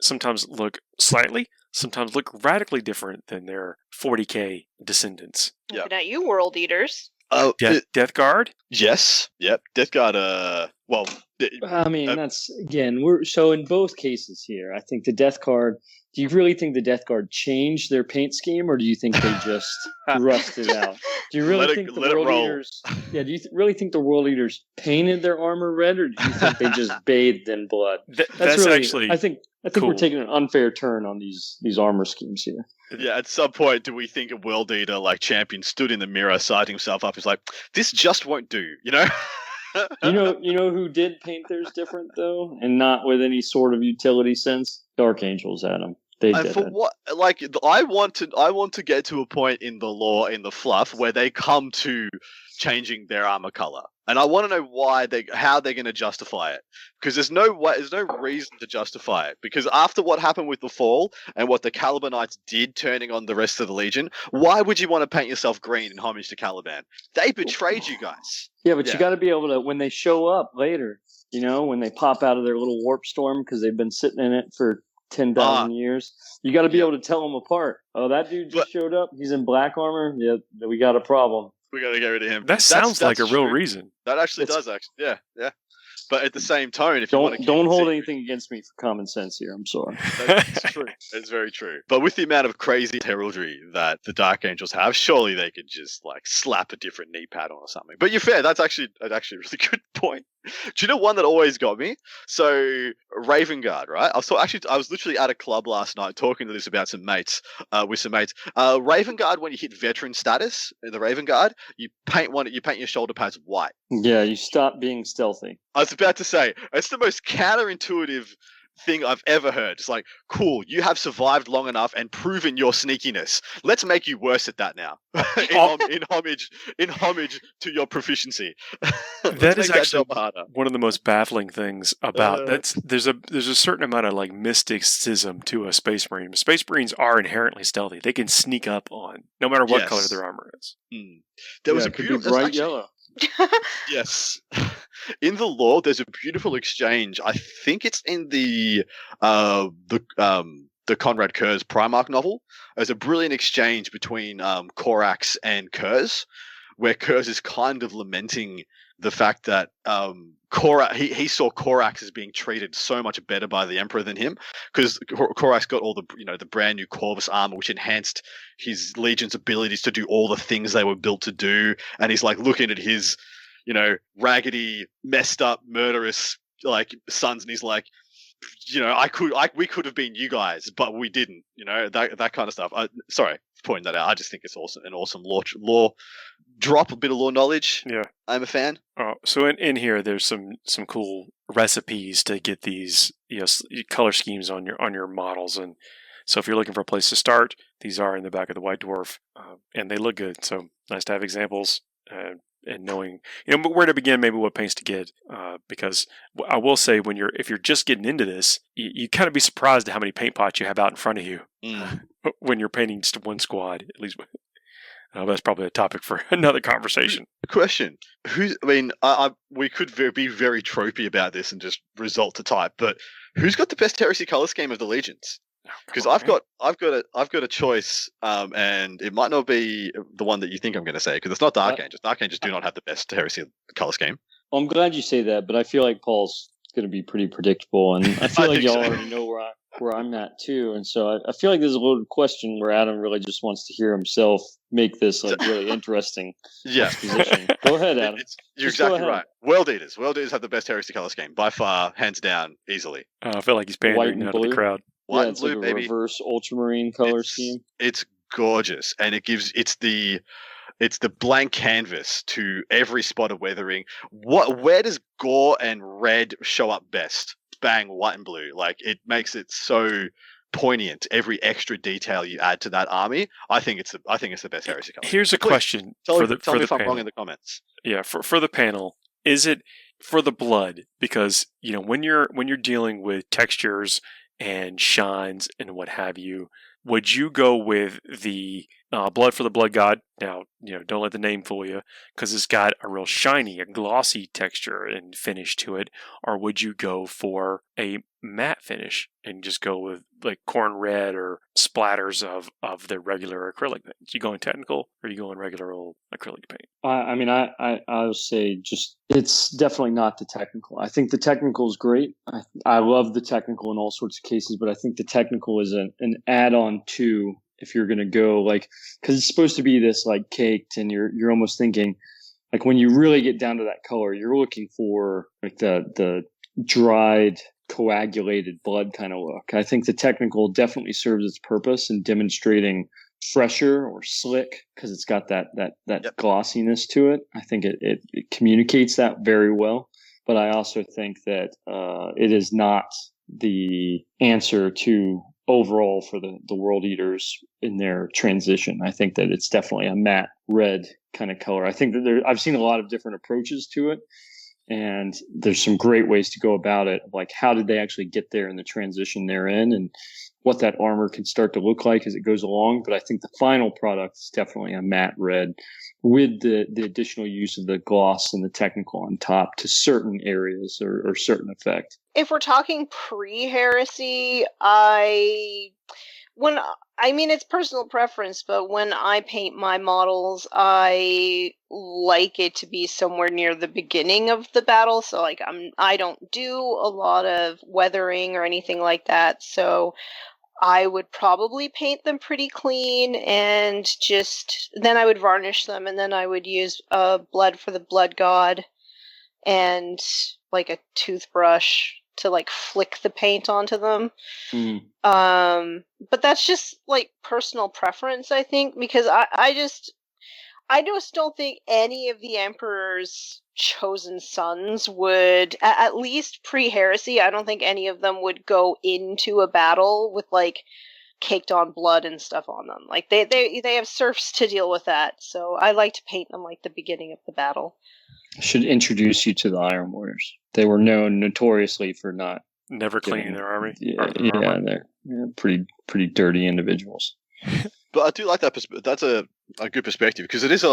sometimes look slightly, sometimes look radically different than their 40k descendants. Yeah. Looking at you, World Eaters. Death Guard? Yes. Yep. Death Guard. Well, I mean, that's again. We're so in both cases here. I think the Death Guard. Do you really think the Death Guard changed their paint scheme, or do you think they just rusted out? Do you really think the World Eaters? Yeah. Do you really think the World Eaters painted their armor red, or do you think they just bathed in blood? That's really, actually. I think cool. we're taking an unfair turn on these armor schemes here. Yeah, at some point, do we think a World Eater like champion stood in the mirror, sizing himself up? He's like, "This just won't do," you know. You know who did paint theirs different though, and not with any sort of utility sense? Dark Angels, Adam. They did for it. what? Like, I want to get to a point in the lore, in the fluff, where they come to changing their armor color, and I want to know how they're going to justify it, because there's no reason to justify it, because after what happened with the Fall and what the Caliban Knights did, turning on the rest of the Legion, why would you want to paint yourself green in homage to Caliban? They betrayed you guys. Yeah, but you got to be able to, when they show up later, when they pop out of their little warp storm because they've been sitting in it for 10,000 years, you got to be able to tell them apart. Oh, that dude just showed up. He's in black armor. Yeah, we got a problem. We got to get rid of him. That sounds like a real reason. That actually does. Yeah. But at the same tone, if don't hold anything against me for common sense here. I'm sorry. That's true. It's very true. But with the amount of crazy heraldry that the Dark Angels have, surely they could just like slap a different knee pad on or something. But you're fair. That's actually a really good point. Do you know one that always got me? So Raven Guard, right? I was literally at a club last night talking to this about with some mates. Raven Guard, when you hit veteran status in the Raven Guard, you paint your shoulder pads white. Yeah, you stop being stealthy. I was about to say, it's the most counterintuitive thing I've ever heard. It's like, cool, you have survived long enough and proven your sneakiness. Let's make you worse at that now. in homage to your proficiency. That is actually one of the most baffling things about there's a certain amount of like mysticism to a Space Marine. Space Marines are inherently stealthy. They can sneak up on no matter what color their armor is. There was a beautiful bright yellow. Yes. In the lore, there's a beautiful exchange. I think it's in the Conrad Kurz Primarch novel. There's a brilliant exchange between Korax and Kurz, where Kurz is kind of lamenting the fact that he saw Korax as being treated so much better by the Emperor than him, because Korax got all the brand new Corvus armor, which enhanced his Legion's abilities to do all the things they were built to do, and he's like looking at his raggedy, messed up, murderous like sons, and he's like, we could have been you guys, but we didn't. That kind of stuff. Sorry, pointing that out. I just think it's awesome, an awesome lore drop, a bit of lore knowledge. Yeah, I'm a fan. So in here, there's some cool recipes to get these color schemes on your models, and so if you're looking for a place to start, these are in the back of the White Dwarf, and they look good. So nice to have examples. And knowing where to begin, maybe what paints to get, because I will say if you're just getting into this, you kind of be surprised at how many paint pots you have out in front of you when you're painting just one squad. At least that's probably a topic for another conversation. Question: we could be very tropey about this and just result to type, but who's got the best heresy color scheme of the legions? Because I've got a choice, and it might not be the one that you think I'm going to say, because it's not Dark Angels. Dark Angels do not have the best heresy color scheme. Well, I'm glad you say that, but I feel like Paul's going to be pretty predictable, and I feel like y'all already know where I'm at too, and so I feel like there's a little question where Adam really just wants to hear himself make this like really interesting exposition. Go ahead, Adam. You're exactly right. World Eaters have the best heresy color scheme by far, hands down, easily. I feel like he's pandering now to the crowd. White it's and blue, like a reverse ultramarine color scheme. It's gorgeous, and it's the blank canvas to every spot of weathering. Where does gore and red show up best? Bang, white and blue. Like, it makes it so poignant. Every extra detail you add to that army, I think it's the best heresy color. Here's a question. Tell me if I'm wrong in the comments. Yeah, for the panel, is it for the blood? Because when you're dealing with textures and shines and what have you, would you go with the blood for the blood god? Now, don't let the name fool you, because it's got a real shiny, a glossy texture and finish to it. Or would you go for a matte finish and just go with like corn red or splatters of the regular acrylic paint? You going technical, or you going regular old acrylic paint? I mean, I would say just it's definitely not the technical. I think the technical is great. I love the technical in all sorts of cases, but I think the technical is an add-on to, if you're going to go like, because it's supposed to be this like caked, and you're almost thinking like when you really get down to that color, you're looking for like the dried, coagulated blood kind of look. I think the technical definitely serves its purpose in demonstrating fresher or slick, because it's got that Yep. glossiness to it. I think it communicates that very well. But I also think that it is not the answer to overall for the World Eaters in their transition. I think that it's definitely a matte red kind of color. I think that I've seen a lot of different approaches to it, and there's some great ways to go about it. Like, how did they actually get there in the transition they're in, and what that armor can start to look like as it goes along. But I think the final product is definitely a matte red with the additional use of the gloss and the technical on top to certain areas or certain effect. If we're talking pre-heresy, it's personal preference, but when I paint my models, I like it to be somewhere near the beginning of the battle. So like I don't do a lot of weathering or anything like that. So I would probably paint them pretty clean, and then I would varnish them, and then I would use blood for the blood god and like a toothbrush to like flick the paint onto them. But that's just like personal preference, I think, because I just don't think any of the Emperor's chosen sons would, at least pre-heresy, I don't think any of them would go into a battle with like caked on blood and stuff on them. Like they have serfs to deal with that, so I like to paint them like the beginning of the battle. I should introduce you to the Iron Warriors. They were known notoriously for not Never cleaning their army. They're pretty dirty individuals. But I do like that. That's a good perspective, because it is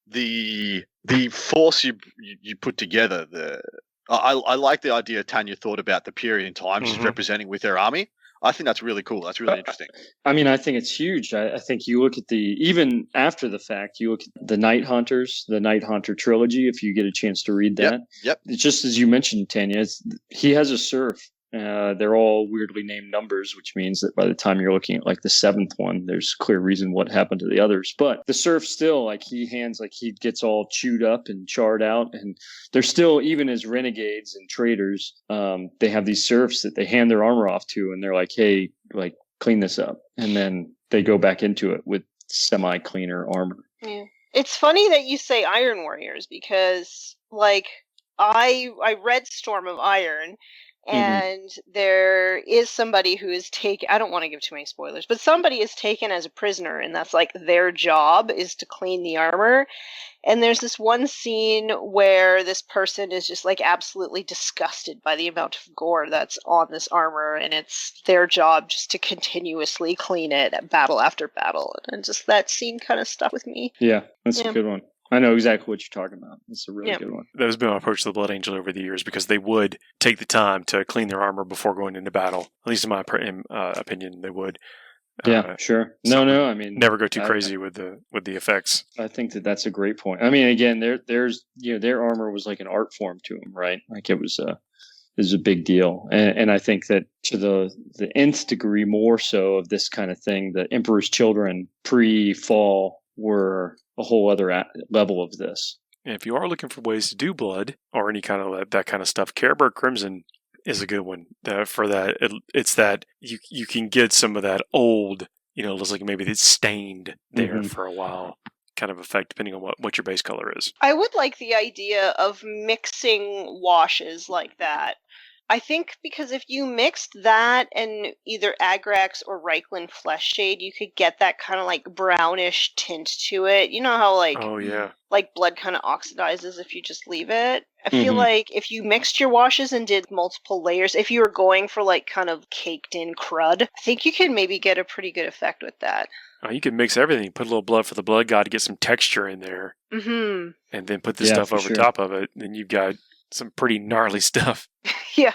the force you put together. I like the idea Tanya thought about the period in time she's representing with her army. I think that's really cool. That's really interesting. I mean, I think it's huge. I think you look at even after the fact, you look at the Night Hunters, the Night Hunter trilogy, if you get a chance to read that. Yep. It's just as you mentioned, Tanya, he has a serf. They're all weirdly named numbers, which means that by the time you're looking at like the seventh one, there's clear reason what happened to the others. But the serf still, like he gets all chewed up and charred out, and they're still, even as renegades and traitors, they have these serfs that they hand their armor off to, and they're like, hey, like clean this up, and then they go back into it with semi-cleaner armor. Yeah. It's funny that you say Iron Warriors, because like I read Storm of Iron. And there is somebody who is taken, I don't want to give too many spoilers, but somebody is taken as a prisoner, and that's like their job is to clean the armor. And there's this one scene where this person is just like absolutely disgusted by the amount of gore that's on this armor, and it's their job just to continuously clean it at battle after battle. And just that scene kind of stuck with me. Yeah, that's a good one. I know exactly what you're talking about. It's a really good one. That has been my approach to the Blood Angel over the years, because they would take the time to clean their armor before going into battle. At least in my opinion, they would. Yeah, sure. No. I mean, never go too crazy with the effects. I think that's a great point. I mean, again, there's their armor was like an art form to them, right? Like it was a big deal, and I think that to the nth degree, more so of this kind of thing, the Emperor's Children pre-fall were a whole other level of this. And if you are looking for ways to do blood or any kind of that kind of stuff, Carroburg Crimson is a good one for that. It's that you can get some of that old, looks like maybe it's stained there for a while kind of effect, depending on what your base color is. I would like the idea of mixing washes like that. I think because if you mixed that and either Agrax or Reichland Flesh Shade, you could get that kind of like brownish tint to it. You know how like blood kind of oxidizes if you just leave it? I feel like if you mixed your washes and did multiple layers, if you were going for like kind of caked in crud, I think you could maybe get a pretty good effect with that. You can mix everything. Put a little blood for the blood god to get some texture in there. And then put the stuff over top of it. Then you've got some pretty gnarly stuff. Yeah.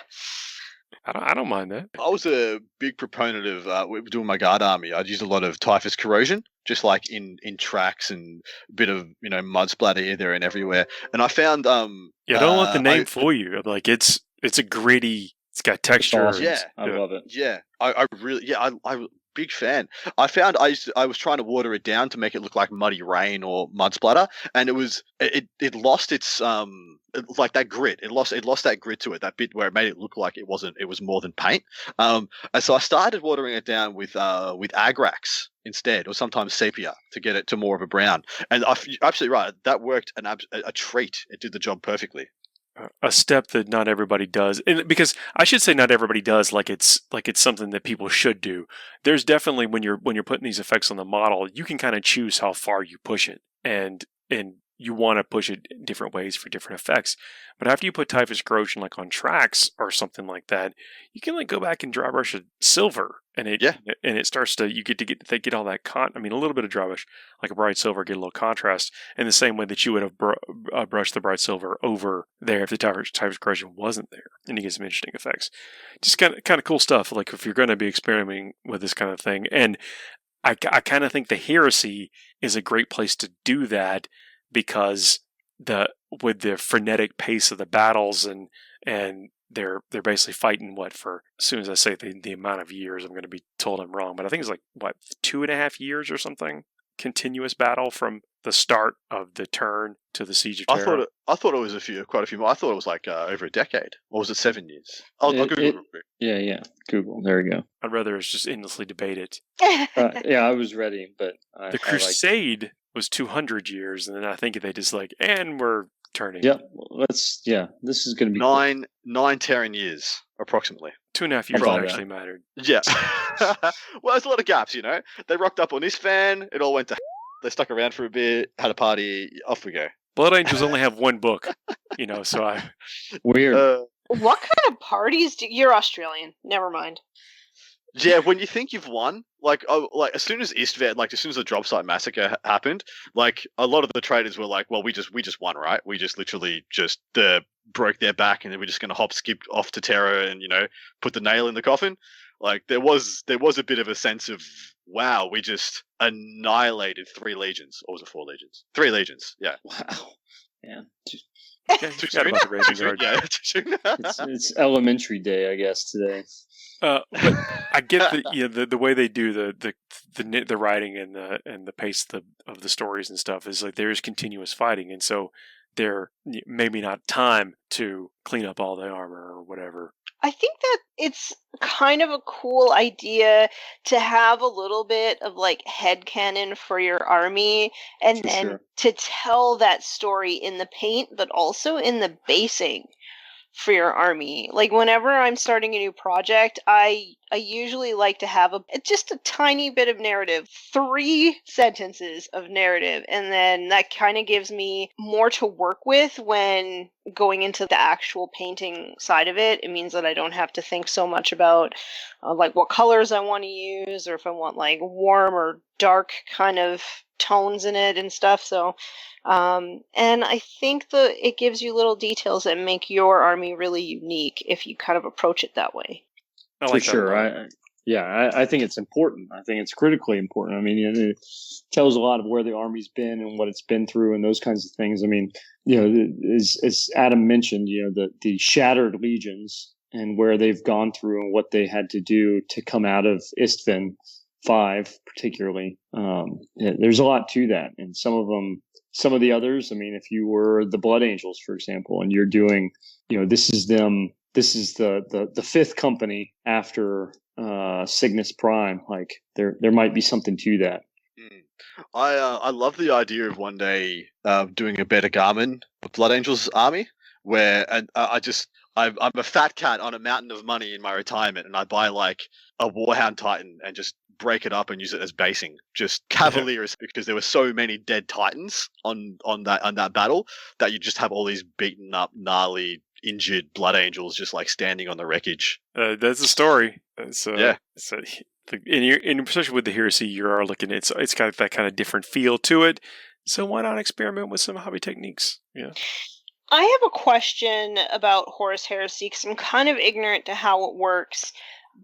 I don't mind that. I was a big proponent of doing my guard army. I'd use a lot of typhus corrosion, just like in tracks and a bit of mud splatter here, there, and everywhere. And I found don't let the name fool you. Like it's a gritty. It's got texture. Awesome. Yeah, I love it. Yeah, I really I big fan. I found I was trying to water it down to make it look like muddy rain or mud splatter, and it lost its like that grit. It lost that grit to it. That bit where it made it look like it was more than paint. And so I started watering it down with Agrax instead, or sometimes sepia, to get it to more of a brown. And you're absolutely right. That worked a treat. It did the job perfectly. A step that not everybody does, and because I should say not everybody does, like it's something that people should do. There's definitely when you're putting these effects on the model, you can kind of choose how far you push it, and you want to push it in different ways for different effects. But after you put typhus corrosion like on tracks or something like that, you can like go back and dry brush it silver, and it starts to they get all that a little bit of dry brush like a bright silver, get a little contrast in the same way that you would have brushed the bright silver over there if the typhus corrosion wasn't there, and you get some interesting effects. Just kind of cool stuff. Like if you're going to be experimenting with this kind of thing, and I kind of think the Heresy is a great place to do that. Because with the frenetic pace of the battles and they're basically fighting for, as soon as I say the amount of years, I'm going to be told I'm wrong, but I think it's like 2.5 years or something, continuous battle from the start of the turn to the Siege of Terra. I thought it was quite a few more. I thought it was like over a decade, or was it 7 years? I'll Google it real quick. Yeah, Google. There you go. I'd rather it's just endlessly debated. Yeah, I was ready, but the Crusade was 200 years, and then I think they just and we're turning. Yep. This is going to be nine Terran years approximately. 2.5 years actually mattered. Yeah. Well, there's a lot of gaps, They rocked up on this fan. It all went to. They stuck around for a bit, had a party. Off we go. Blood Angels only have one book, So I weird. What kind of parties you're Australian? Never mind. Yeah, when you think you've won, as soon as Istvan, as soon as the drop site massacre happened, a lot of the traders were like, well, we just won, right? We just literally broke their back, and then we're just going to skip off to Terra and put the nail in the coffin. There was a bit of a sense of, wow, we just annihilated 3 legions, or was it 4 legions? 3 legions, yeah. Wow, man. Too soon? It's elementary day, I guess, today. But I get the way they do the writing and the pace of the stories and stuff is like there is continuous fighting, and so there maybe not time to clean up all the armor or whatever. I think that it's kind of a cool idea to have a little bit of headcanon for your army, and then to tell that story in the paint, but also in the basing for your army. Whenever I'm starting a new project, I usually like to have just a tiny bit of narrative, 3 sentences of narrative, and then that kind of gives me more to work with when going into the actual painting side of it. It means that I don't have to think so much about what colors I want to use, or if I want warm or dark kind of tones in it and stuff. So and I think it gives you little details that make your army really unique if you kind of approach it that way. For sure. I think it's important. I think it's critically important. I mean, it tells a lot of where the army's been and what it's been through and those kinds of things. I mean, as Adam mentioned, the shattered legions and where they've gone through and what they had to do to come out of Istvan 5 particularly. There's a lot to that. And some of the others, I mean, if you were the Blood Angels, for example, and you're doing, this is the 5th company after Cygnus Prime, there might be something to that. I love the idea of one day doing a better Garmin with Blood Angels army, where I'm a fat cat on a mountain of money in my retirement, and I buy a Warhound Titan and just break it up and use it as basing, just Cavaliers, because there were so many dead Titans on that battle that you just have all these beaten up, gnarly, injured Blood Angels just standing on the wreckage. That's a story. And especially with the Heresy, you are looking. It's got that kind of different feel to it. So why not experiment with some hobby techniques? Yeah. I have a question about Horus Heresy because I'm kind of ignorant to how it works.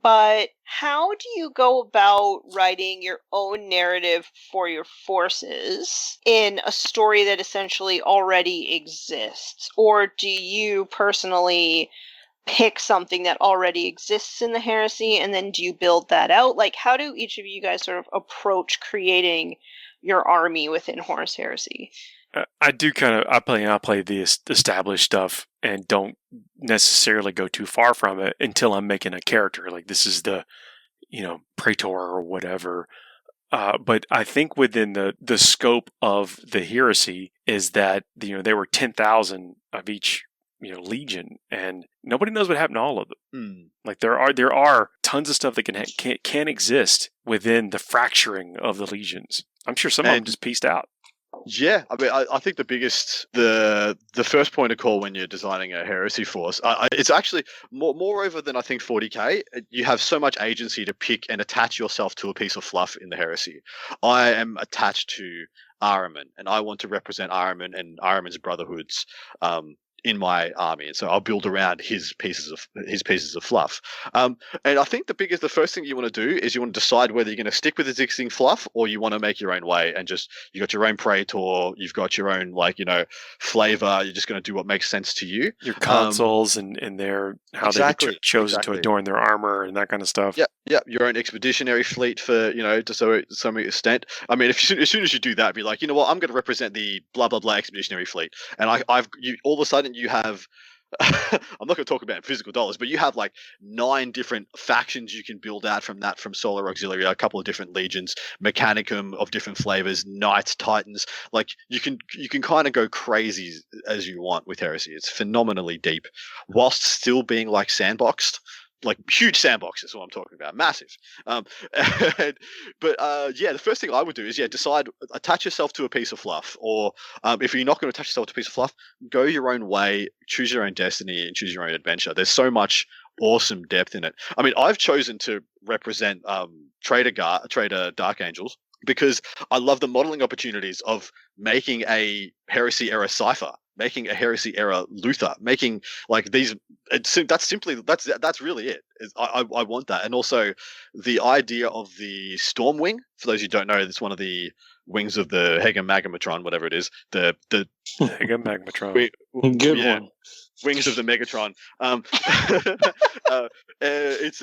But how do you go about writing your own narrative for your forces in a story that essentially already exists? Or do you personally pick something that already exists in the heresy and then do you build that out? Like, how do each of you guys sort of approach creating your army within Horus Heresy? I do I play the established stuff and don't necessarily go too far from it until I'm making a character. Like this is the, Praetor or whatever. But I think within the scope of the heresy is that, there were 10,000 of each, legion, and nobody knows what happened to all of them. Like there are tons of stuff that can exist within the fracturing of the legions. I'm sure some of them just pieced out. Yeah, I mean, I think the first point of call when you're designing a heresy force, it's actually moreover than I think 40k. You have so much agency to pick and attach yourself to a piece of fluff in the heresy. I am attached to Ahriman, and I want to represent Ahriman and Ahriman's brotherhoods in my army, and so I'll build around his pieces of fluff. And I think the first thing you want to do is you want to decide whether you're going to stick with existing fluff or you want to make your own way and just you got your own Praetor, you've got your own flavor. You're just going to do what makes sense to you. Your consoles and their how they get chosen to adorn their armor and that kind of stuff. Yeah, your own expeditionary fleet for to some extent. I mean, as soon as you do that, be like, you know what, I'm going to represent the blah blah blah expeditionary fleet, and all of a sudden you have I'm not going to talk about physical dollars, but you have like 9 different factions you can build out from Solar Auxiliary, a couple of different legions, Mechanicum of different flavors, Knights, Titans. Like you can kind of go crazy as you want with Heresy. It's phenomenally deep, whilst still being like sandboxed. Like huge sandboxes is what I'm talking about, massive. The first thing I would do is attach yourself to a piece of fluff, or if you're not going to attach yourself to a piece of fluff, go your own way, choose your own destiny, and choose your own adventure. There's so much awesome depth in it. I mean, I've chosen to represent Trader Dark Angels because I love the modeling opportunities of making a Heresy era cipher, making a Heresy era Luther, making like these. That's really it. I want that, and also the idea of the Stormwing. For those who don't know, it's one of the wings of the Hega-Magamatron, whatever it is. The Hega-Magamatron. Good one. Wings of the Megatron. It's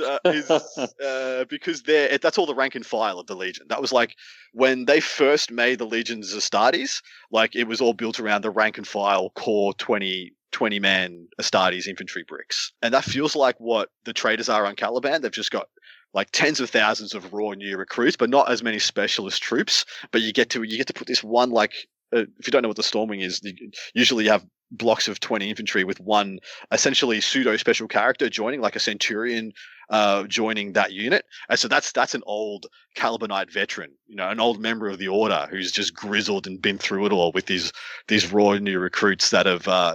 because that's all the rank and file of the Legion. That was like when they first made the Legions Astartes, like it was all built around the rank and file core 20 man Astartes infantry bricks. And that feels like what the traders are on Caliban. They've just got like tens of thousands of raw new recruits, but not as many specialist troops. But you get to put this one if you don't know what the Stormwing is, usually you have blocks of 20 infantry with one essentially pseudo special character joining, like a centurion joining that unit. And so that's an old Calibanite veteran, an old member of the order who's just grizzled and been through it all with these raw new recruits that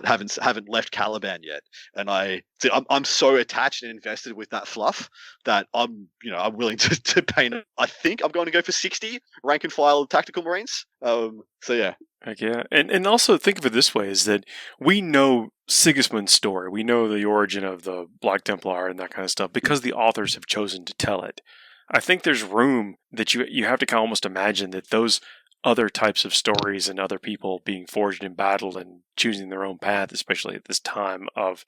haven't left Caliban yet. And I'm so attached and invested with that fluff that I'm willing to pay. I think I'm going to go for 60 rank and file tactical Marines. So yeah. Heck yeah. And also think of it this way, is that we know Sigismund's story. We know the origin of the Black Templar and that kind of stuff because the authors have chosen to tell it. I think there's room that you have to kind of almost imagine that those other types of stories and other people being forged in battle and choosing their own path, especially at this time of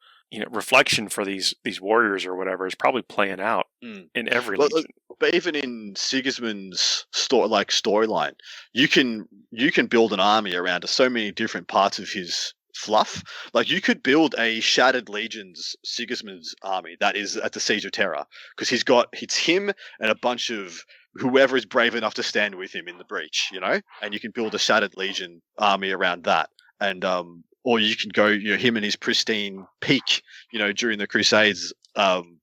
reflection for these warriors or whatever, is probably playing out in every legion. But even in Sigismund's storyline, you can build an army around so many different parts of his fluff. Like you could build a Shattered Legions Sigismund's army that is at the Siege of Terror, because it's him and a bunch of whoever is brave enough to stand with him in the breach, and you can build a Shattered Legion army around that. And or you can go, him and his pristine peak, during the Crusades,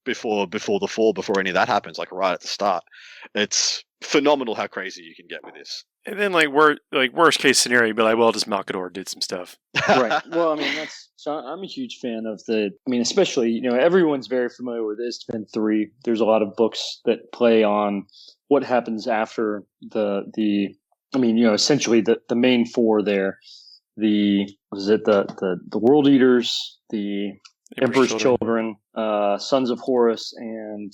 before the fall, before any of that happens, like right at the start. It's phenomenal how crazy you can get with this. And then worst case scenario, you'd be like, well, just Malkador did some stuff. Right. Well, I mean, I'm a huge fan of especially, everyone's very familiar with Istvan 3. There's a lot of books that play on what happens after essentially the main 4 there. The was it the World Eaters, the Emperor's Children, Sons of Horus, and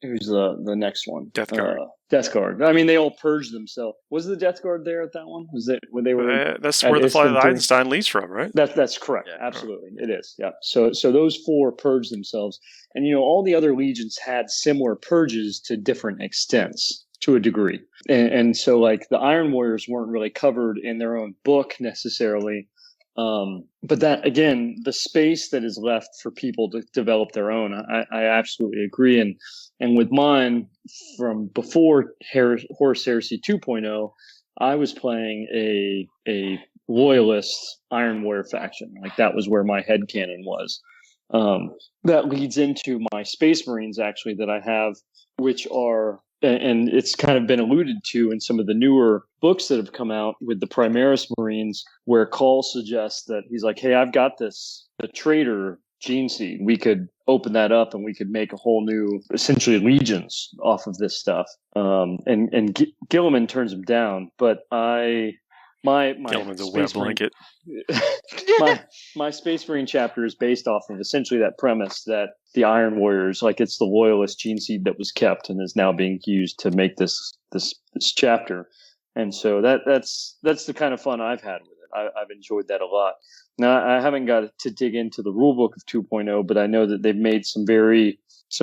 who's the next one? Death Guard. Death Guard. I mean, they all purged themselves. Was the Death Guard there at that one? Was it when they were? That's where the Flight of the Eisenstein leads from, right? That's correct. Yeah. Absolutely, it is. Yeah. So those 4 purged themselves, and all the other legions had similar purges to different extents, to a degree, and so like the Iron Warriors weren't really covered in their own book necessarily. But that, again, the space that is left for people to develop their own, I absolutely agree. And with mine, from before Horus Heresy 2.0, I was playing a loyalist Iron Warrior faction. Like, that was where my headcanon was. That leads into my Space Marines, actually, that I have, which are, and it's kind of been alluded to in some of the newer books that have come out with the Primaris Marines, where Call suggests that he's like, hey, I've got the traitor gene seed. We could open that up and we could make a whole new, essentially, legions off of this stuff. And Gilliman turns him down, but my Gilliman's a wet blanket. my Space Marine chapter is based off of essentially that premise that the Iron Warriors, like, it's the loyalist gene seed that was kept and is now being used to make this chapter. And so that's the kind of fun I've had with it. I've enjoyed that a lot. Now, I haven't got to dig into the rulebook of 2.0, but I know that they've made some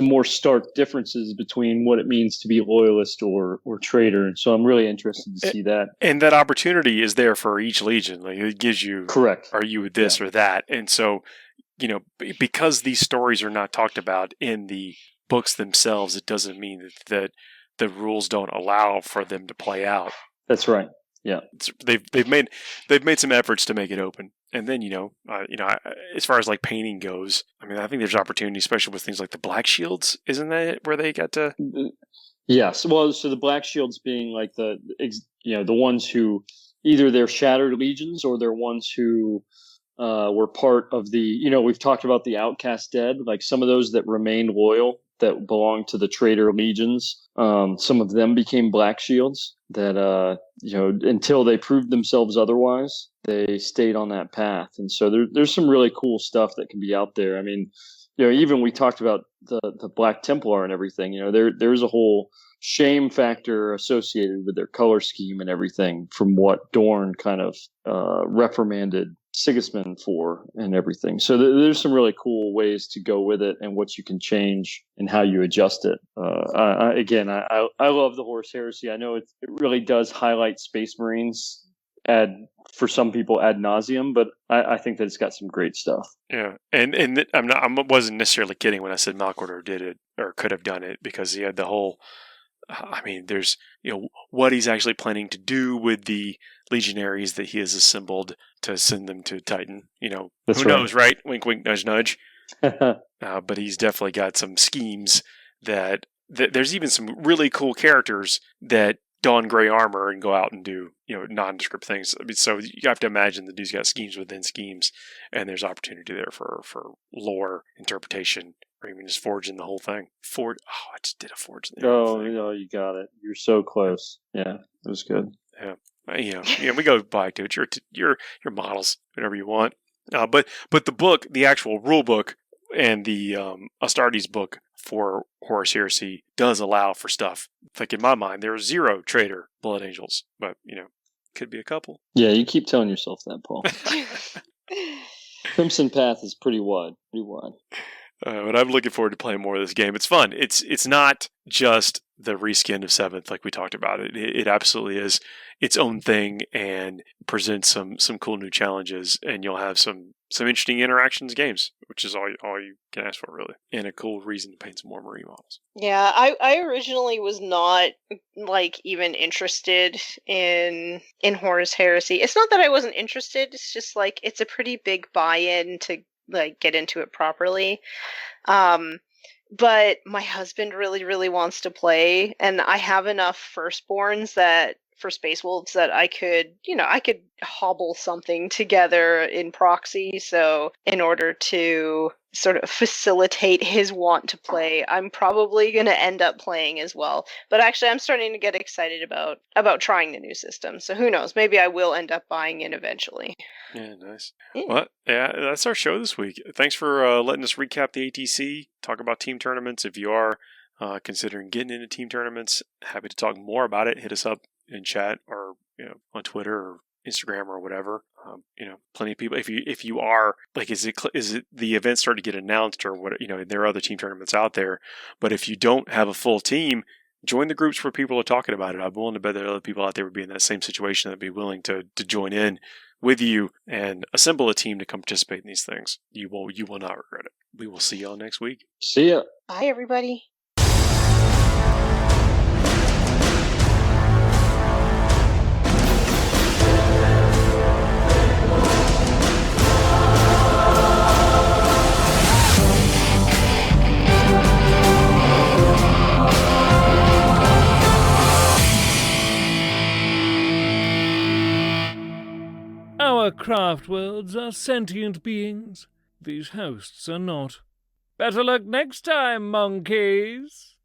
more stark differences between what it means to be loyalist or traitor. So I'm really interested to see that. And that opportunity is there for each legion. Like, it gives you, correct, are you with this or that? And so, because these stories are not talked about in the books themselves, it doesn't mean that the rules don't allow for them to play out. That's right. Yeah, they've made some efforts to make it open. And then, as far as like painting goes, I mean, I think there's opportunity, especially with things like the Black Shields. Isn't that where they got to? Yes. Well, so the Black Shields being like the ones who either they're Shattered Legions or they're ones who were part of the, we've talked about the Outcast Dead, like some of those that remained loyal, that belong to the traitor legions. Some of them became Black Shields that, until they proved themselves otherwise, they stayed on that path. And so there's some really cool stuff that can be out there. I mean, even we talked about the Black Templar and everything, there's a whole shame factor associated with their color scheme and everything from what Dorn kind of reprimanded Sigismund for and everything. So there's some really cool ways to go with it and what you can change and how you adjust it. I love the Horus Heresy. I know it really does highlight Space Marines for some people ad nauseum, but I think that it's got some great stuff. Yeah, and I wasn't necessarily kidding when I said Malkorder did it or could have done it, because he had the whole. I mean, there's what he's actually planning to do with the legionaries that he has assembled to send them to Titan. Who knows, right? Wink, wink, nudge, nudge. But he's definitely got some schemes that there's even some really cool characters that don gray armor and go out and do nondescript things. I mean, so you have to imagine that he's got schemes within schemes, and there's opportunity there for lore interpretation. Or even just forging the whole thing. I just did a forge there. Oh, you got it. You're so close. Yeah, it was good. Yeah. We go back to it. Your models, whatever you want. But the book, the actual rule book, and the Astartes book for Horus Heresy does allow for stuff. Like, in my mind, there are 0 traitor Blood Angels, but could be a couple. Yeah, you keep telling yourself that, Paul. Crimson Path is pretty wide. But I'm looking forward to playing more of this game. It's fun. It's not just the reskin of 7th like we talked about. It absolutely is its own thing and presents some cool new challenges, and you'll have some interesting interactions games, which is all you can ask for, really, and a cool reason to paint some more Marine models. Yeah, I originally was not even interested in Horus Heresy. It's not that I wasn't interested. It's just it's a pretty big buy-in to get into it properly. But my husband really, really wants to play, and I have enough firstborns that for Space Wolves that I could hobble something together in proxy. So in order to sort of facilitate his want to play, I'm probably going to end up playing as well. But actually, I'm starting to get excited about trying the new system. So who knows? Maybe I will end up buying in eventually. Yeah, nice. Yeah. Well, yeah, that's our show this week. Thanks for letting us recap the ATC, talk about team tournaments. If you are considering getting into team tournaments, happy to talk more about it. Hit us up in chat or on Twitter or Instagram or whatever. Plenty of people. If you are like, is it the event starting to get announced or what? There are other team tournaments out there, but if you don't have a full team, join the groups where people are talking about it. I'm willing to bet that other people out there would be in that same situation that'd be willing to join in with you and assemble a team to come participate in these things. You will not regret it. We will see y'all next week. See ya. Bye, everybody. Our craft worlds are sentient beings. These hosts are not. Better luck next time, monkeys!